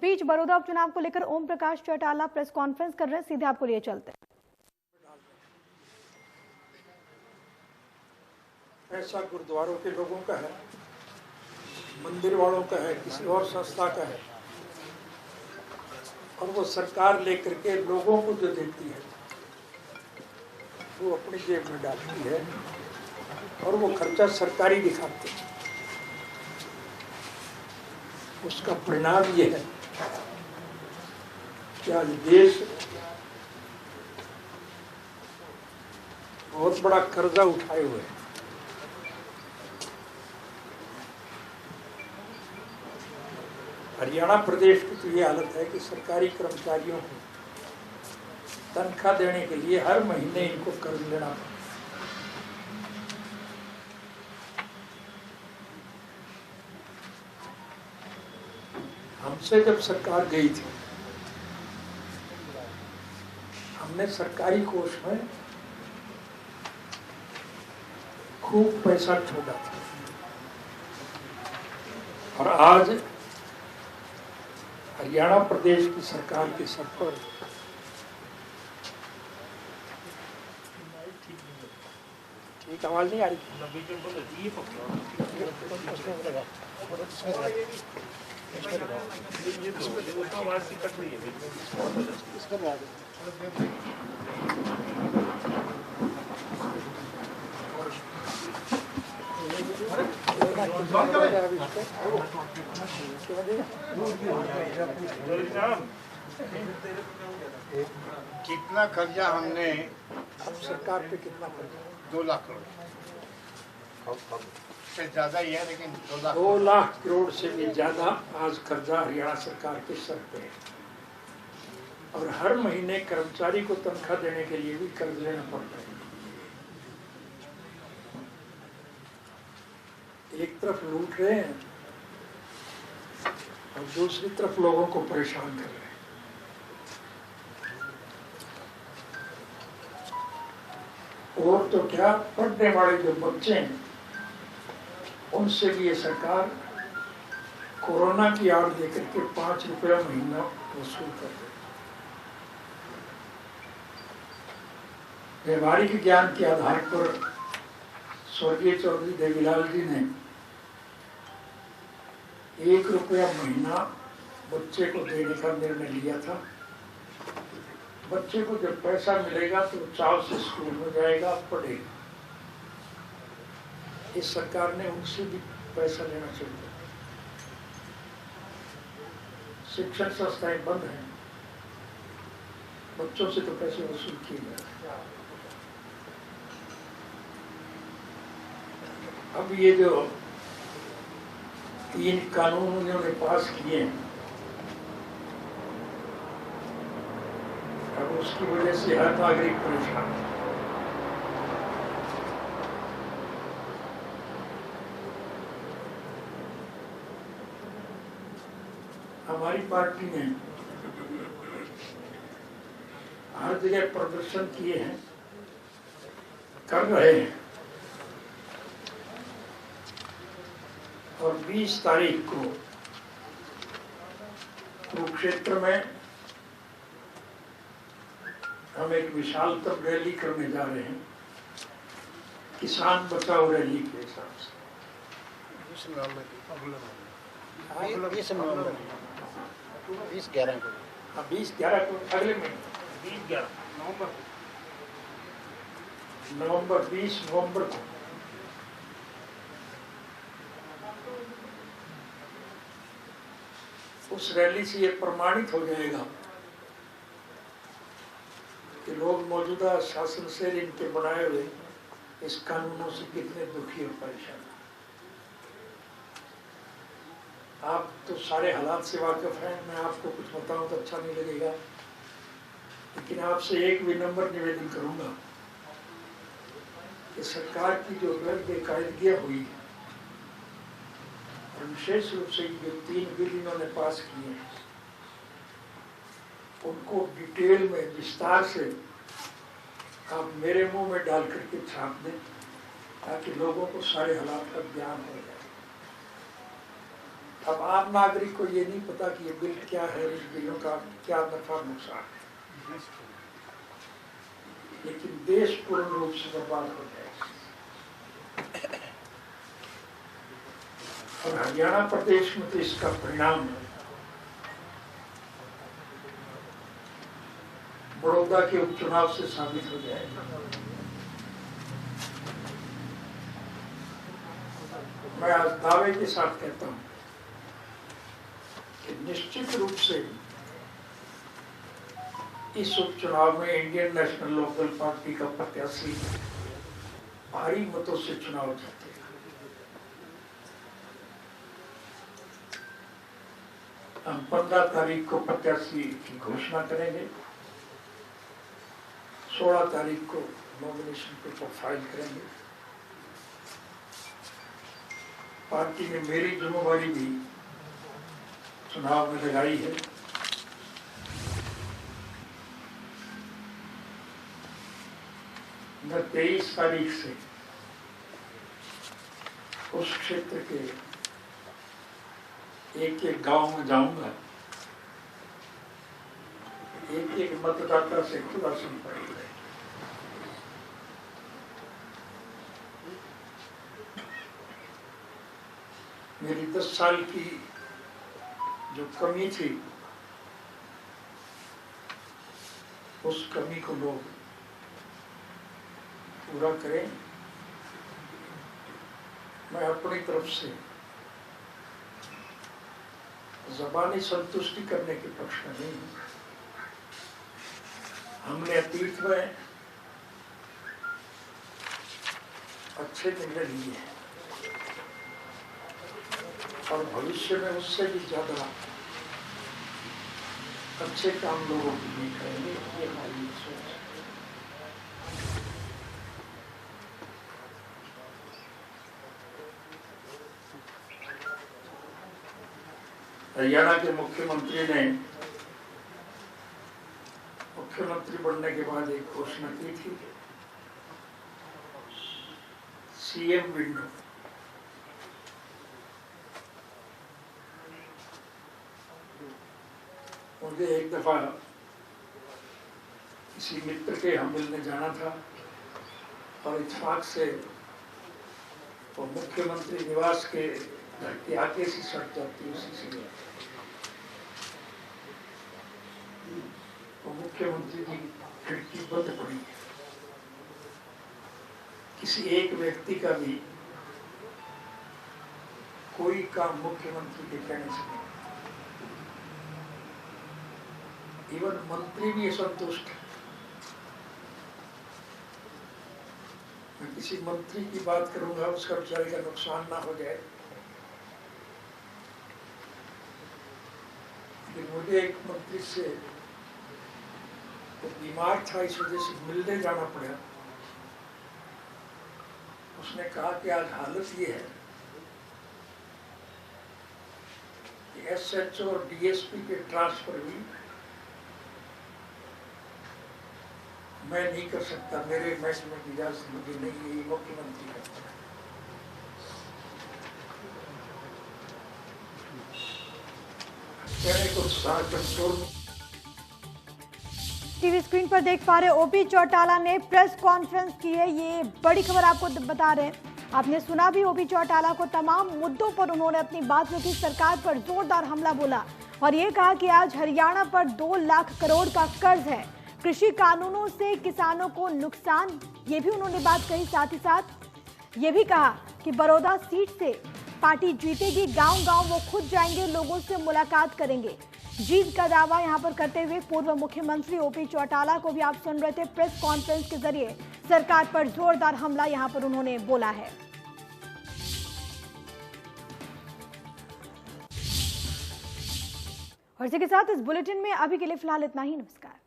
बीच बड़ौदा उपचुनाव को लेकर ओम प्रकाश चौटाला प्रेस कॉन्फ्रेंस कर रहे हैं, सीधे आपको लिए चलते हैं। ऐसा गुरुद्वारों के लोगों का है, मंदिर वालों का है, किसी और संस्था का है, और वो सरकार लेकर के लोगों को जो देती है वो अपनी जेब में डालती है और वो खर्चा सरकारी दिखाते हैं। उसका परिणाम ये है कि आज देश बहुत बड़ा कर्जा उठाए हुए है। हरियाणा प्रदेश की तो ये हालत है कि सरकारी कर्मचारियों को तनख्वाह देने के लिए हर महीने इनको कर्ज लेना पड़ता है। हमसे जब सरकार गई थी, हमने सरकारी कोष में खूब पैसा छोड़ा था, और आज हरियाणा प्रदेश की सरकार के सर पर ठीक आवाज नहीं आ रही। कितना कर्जा हमने अब सरकार पे कितना कर्जा? 2 लाख करोड़ से ज्यादा ही है, लेकिन 2 लाख करोड़ से भी ज्यादा आज कर्जा हरियाणा सरकार के सर पे है, और हर महीने कर्मचारी को तनख्वाह देने के लिए भी कर्ज लेना पड़ता है। एक तरफ लूट रहे हैं और दूसरी तरफ लोगों को परेशान कर रहे हैं। और तो क्या, पढ़ने वाले जो बच्चे हैं उनसे भी ये सरकार कोरोना की आड़ देकर के 5 रुपया महीना वसूल कर रही है। व्यवहारिक ज्ञान के आधार पर स्वर्गीय चौधरी देवीलाल जी ने 1 रुपया महीना बच्चे को देने का निर्णय लिया था। बच्चे को जब पैसा मिलेगा तो चाव से स्कूल में जाएगा, पढ़ेगा। इस सरकार ने उनसे भी पैसा लेना चाहिए। शिक्षण संस्थाएं बंद हैं, बच्चों से तो पैसे वसूल किए जा रहे। अब ये जो 3 कानून उन्होंने पास किए हैं, अब उसकी वजह से हर नागरिक परेशान है। हमारी पार्टी ने हर जगह प्रदर्शन किए हैं, कर रहे हैं, और 20 तारीख को कुरुक्षेत्र में हम एक विशालतम रैली करने जा रहे हैं, किसान बचाओ रैली के हिसाब से। 20/11 को अगले महीने 20 नवंबर को उस रैली से ये प्रमाणित हो जाएगा कि लोग मौजूदा शासन से इनके बनाए हुए इस कानूनों से कितने दुखी और परेशान। आप तो सारे हालात से वाकिफ हैं, मैं आपको कुछ बताऊं तो अच्छा नहीं लगेगा, लेकिन आपसे एक विनम्र निवेदन करूंगा कि सरकार की जो बेकायदगियां हुई है, और विशेष रूप से जो 3 बिल इन्होंने पास किए हैं, उनको डिटेल में विस्तार से आप मेरे मुंह में डाल करके छाप दें, ताकि लोगों को सारे हालात का ज्ञान हो जाए। अब आम नागरिक को ये नहीं पता कि ये बिल क्या है, इस बिलों का क्या नफा नुकसान है, लेकिन देश पूर्ण रूप से बर्बाद हो जाएगा। और हरियाणा प्रदेश में तो इसका परिणाम बड़ौदा के उपचुनाव से साबित हो जाएगा। मैं आज दावे के साथ कहता हूं कि निश्चित रूप से इस उपचुनाव में इंडियन नेशनल लोकदल पार्टी का प्रत्याशी भारी मतों से चुनाव जीतेगा। हम 15 तारीख को प्रत्याशी की घोषणा करेंगे, 16 तारीख को नॉमिनेशन पेपर फाइल करेंगे। पार्टी ने मेरी जिम्मेवारी भी चुनाव में लगाई है। मैं 23 तारीख से उस क्षेत्र के एक एक गांव में जाऊंगा, एक एक मतदाता से खुला संपर्क है। मेरी 10 साल की जो कमी थी, उस कमी को लोग पूरा करें। मैं अपनी तरफ से ज़बानी संतुष्टि करने के पक्ष में नहीं हूं। हमने अतीत में अच्छे निर्णय लिए हैं और भविष्य में उससे भी ज्यादा अच्छे काम लोगों के लिए करेंगे, ये हमारी सोच है। हरियाणा के मुख्यमंत्री ने मुख्यमंत्री बनने के बाद एक घोषणा की थी, सीएम विंडो। मुझे एक दफा किसी मित्र के हम मिलने जाना था और इत्तेफाक से वो मुख्यमंत्री निवास के घर के आगे से सड़क जाती, उसी से वो मुख्यमंत्री की खिड़की बंद पड़ी। किसी एक व्यक्ति का भी कोई काम मुख्यमंत्री के कहने से नहीं, इवन मंत्री भी असंतुष्ट है। मैं किसी मंत्री की बात करूंगा, उसका बेचारे का नुकसान ना हो जाए, लेकिन मुझे एक मंत्री से वो बीमार था, इस वजह से मिलने जाना पड़ा। उसने कहा कि आज हालत ये है कि एसएचओ और डीएसपी के ट्रांसफर भी मैं नहीं कर सकता, मेरे मैनेजमेंट की इजाजत मुझे नहीं है, ये मुख्यमंत्री करता है। कहने को सारा कंट्रोल। टीवी स्क्रीन पर देख पा रहे ओपी चौटाला ने प्रेस कॉन्फ्रेंस की है, ये बड़ी खबर आपको बता रहे हैं। आपने सुना भी, ओपी चौटाला को तमाम मुद्दों पर उन्होंने अपनी बात रखी, सरकार पर जोरदार हमला बोला और ये कहा कि आज हरियाणा पर 2 लाख करोड़ का कर्ज है, कृषि कानूनों से किसानों को नुकसान, ये भी उन्होंने बात कही। साथ ही साथ ये भी कहा कि बड़ौदा सीट से पार्टी जीतेगी, गांव-गांव वो खुद जाएंगे, लोगों से मुलाकात करेंगे। जीत का दावा यहां पर करते हुए पूर्व मुख्यमंत्री ओपी चौटाला को भी आप सुन रहे थे, प्रेस कॉन्फ्रेंस के जरिए सरकार पर जोरदार हमला यहां पर उन्होंने बोला है। और इसी के साथ इस बुलेटिन में अभी के लिए फिलहाल इतना ही। नमस्कार।